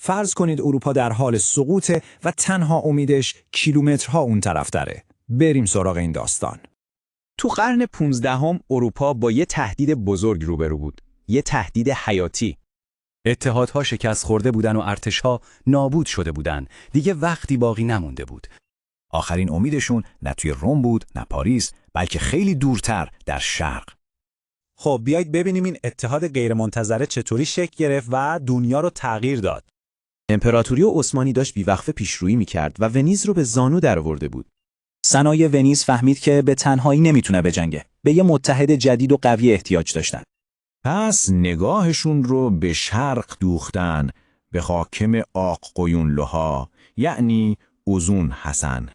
فرض کنید اروپا در حال سقوطه و تنها امیدش کیلومترها اون طرف داره. بریم سراغ این داستان. تو قرن 15 اروپا با یه تهدید بزرگ روبرو بود. یه تهدید حیاتی. اتحادها شکست خورده بودن و ارتشها نابود شده بودن. دیگه وقتی باقی نمونده بود. آخرین امیدشون نه توی روم بود، نه پاریس، بلکه خیلی دورتر در شرق. خب بیایید ببینیم این اتحاد غیرمنتظره چطوری شکل گرفت و دنیا رو تغییر داد. امپراتوری عثمانی داشت بیوقفه پیشرویی می‌کرد و ونیز رو به زانو درآورده بود. صنایع ونیز فهمید که به تنهایی نمیتونه بجنگه. به یه متحد جدید و قوی احتیاج داشتن. پس نگاهشون رو به شرق دوختن، به حاکم آققیونلوها، یعنی اوزون حسن.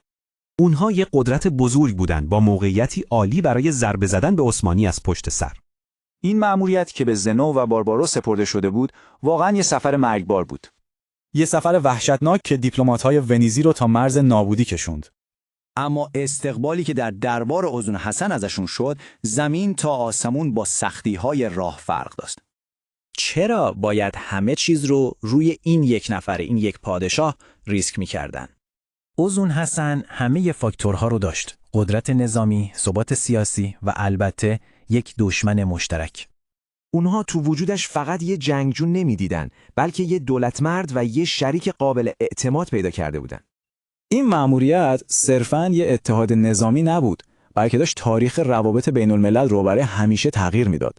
اونها یه قدرت بزرگ بودن با موقعیتی عالی برای ضربه زدن به عثمانی از پشت سر. این مأموریت که به زنو و باربارو سپرده شده بود، واقعاً یه سفر مرگبار بود. یه سفر وحشتناک که دیپلمات‌های ونیزی رو تا مرز نابودی کشوند. اما استقبالی که در دربار اوزون حسن ازشون شد، زمین تا آسمون با سختی‌های راه فرق داشت. چرا باید همه چیز رو روی این یک نفر، این یک پادشاه ریسک می‌کردن؟ اوزون حسن همه فاکتورها رو داشت. قدرت نظامی، ثبات سیاسی و البته یک دشمن مشترک. اونها تو وجودش فقط یه جنگجو نمی‌دیدن، بلکه یه دولتمرد و یه شریک قابل اعتماد پیدا کرده بودن. این مأموریت صرفاً یه اتحاد نظامی نبود، بلکه داشت تاریخ روابط بین الملل رو برای همیشه تغییر میداد.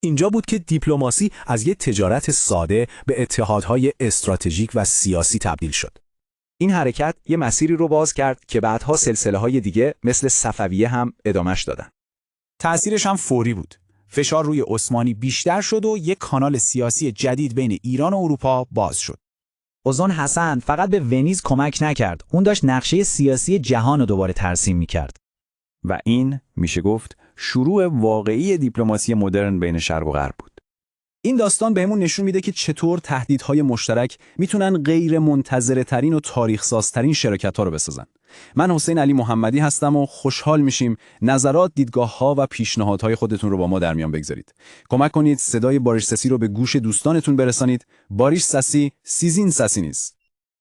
اینجا بود که دیپلماسی از یه تجارت ساده به اتحادهای استراتژیک و سیاسی تبدیل شد. این حرکت یه مسیری رو باز کرد که بعدها سلسله‌های دیگه مثل صفویه هم ادامش دادن. تأثیرش هم فوری بود. فشار روی عثمانی بیشتر شد و یک کانال سیاسی جدید بین ایران و اروپا باز شد. اوزون حسن فقط به ونیز کمک نکرد. اون داشت نقشه سیاسی جهان رو دوباره ترسیم می‌کرد. و این میشه گفت شروع واقعی دیپلماسی مدرن بین شرق و غرب بود. این داستان بهمون نشون میده که چطور تهدیدهای مشترک میتونن غیر منتظره ترین و تاریخ سازترین شراکت‌ها رو بسازن. من حسین علی محمدی هستم و خوشحال میشیم نظرات، دیدگاه‌ها و پیشنهادهای خودتون رو با ما در میان بگذارید. کمک کنید صدای باریش سسی رو به گوش دوستانتون برسانید. باریش سسی سیزین سسی نیست.